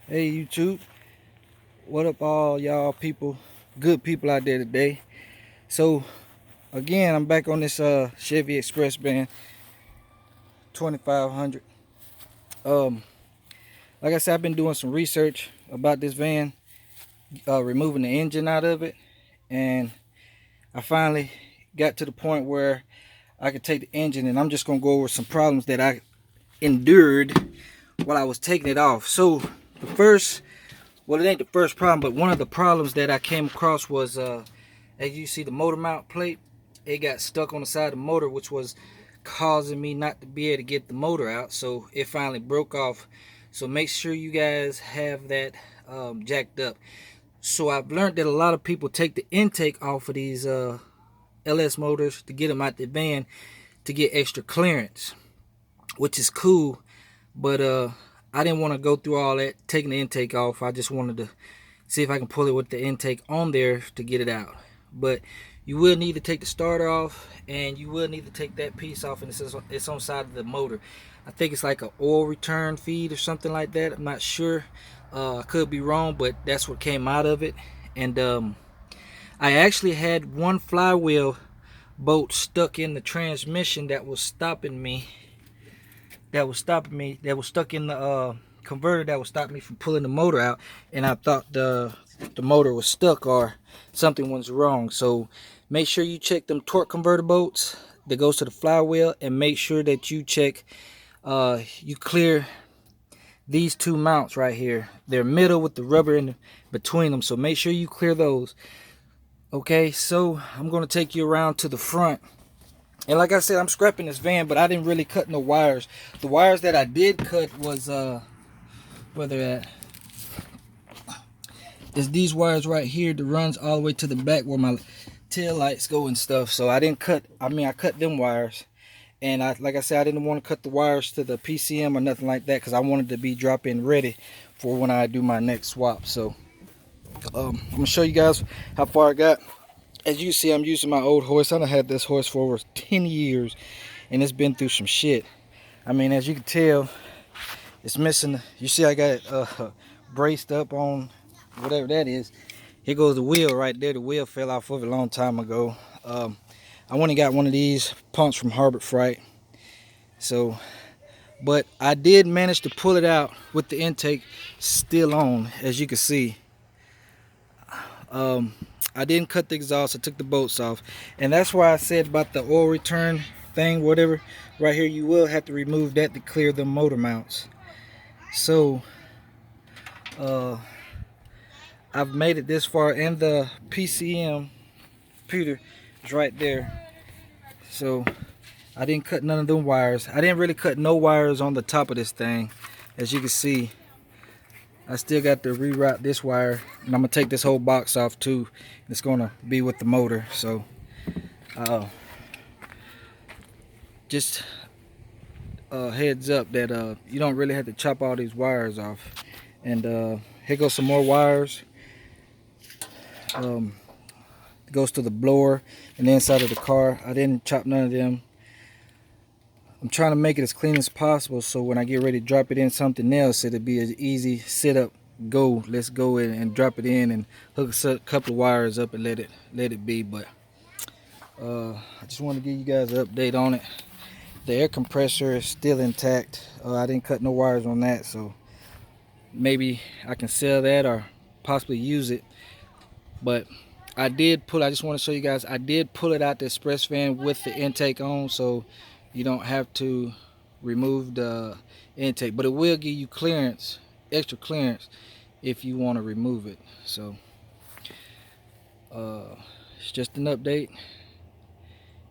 Hey YouTube, what up all y'all people, good people out there today. So again, I'm back on this Chevy Express van 2500. Um, like I said, I've been doing some research about this van, removing the engine out of it, and I finally got to the point where I could take the engine, and I'm just gonna go over some problems that I endured while I was taking it off. So the first, well, it ain't the first problem, but one of the problems that I came across was as you see, the motor mount plate, it got stuck on the side of the motor, which was causing me not to be able to get the motor out. So it finally broke off. So make sure you guys have that jacked up. So I've learned that a lot of people take the intake off of these LS motors to get them out the van to get extra clearance, which is cool. But I didn't want to go through all that taking the intake off. I just wanted to see if I can pull it with the intake on there to get it out. But you will need to take the starter off, and you will need to take that piece off, and it's on side of the motor. I think it's like an oil return feed or something like that. I'm not sure. I could be wrong, but that's what came out of it. And I actually had one flywheel bolt stuck in the transmission that was stopping me. That was stuck in the converter that was stopping me from pulling the motor out, and I thought the motor was stuck or something was wrong. So make sure you check them torque converter bolts that goes to the flywheel, and make sure that you check you clear these two mounts right here. They're middle with the rubber in between them, so make sure you clear those. Okay, so I'm going to take you around to the front. And like I said, I'm scrapping this van, but I didn't really cut no wires. The wires that I did cut was where they're at is these wires right here that runs all the way to the back where my tail lights go and stuff. So I didn't cut, I cut them wires. And like I said, I didn't want to cut the wires to the PCM or nothing like that, because I wanted to be drop-in ready for when I do my next swap. So I'm gonna show you guys how far I got. As you see, I'm using my old horse. I done had this horse for over 10 years, and it's been through some shit. I mean, as you can tell, it's missing. You see, I got it braced up on whatever that is. Here goes the wheel right there. The wheel fell off of it a long time ago. I went and got one of these pumps from Harbor Freight. So, but I did manage to pull it out with the intake still on, as you can see. I didn't cut the exhaust. I took the bolts off, and that's why I said about the oil return thing, whatever. Right here, you will have to remove that to clear the motor mounts. So, I've made it this far, and the PCM computer is right there. So I didn't cut none of them wires. I didn't really cut no wires on the top of this thing. As you can see, I still got to reroute this wire, and I'm gonna take this whole box off too. It's gonna be with the motor. So just heads up that you don't really have to chop all these wires off. And here goes some more wires. It goes to the blower and the inside of the car. I didn't chop none of them. I'm trying to make it as clean as possible, so when I get ready to drop it in something else, it'll be an easy sit up, go, let's go in and drop it in and hook a couple of wires up and let it be. But I just want to give you guys an update on it. The air compressor is still intact. I didn't cut no wires on that, so maybe I can sell that or possibly use it. But I just want to show you guys, I did pull it out the express van with the intake on, so you don't have to remove the intake, but it will give you clearance, extra clearance, if you want to remove it. So it's just an update.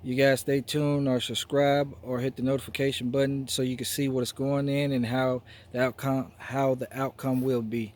You guys stay tuned or subscribe or hit the notification button so you can see what's going in and how the outcome will be.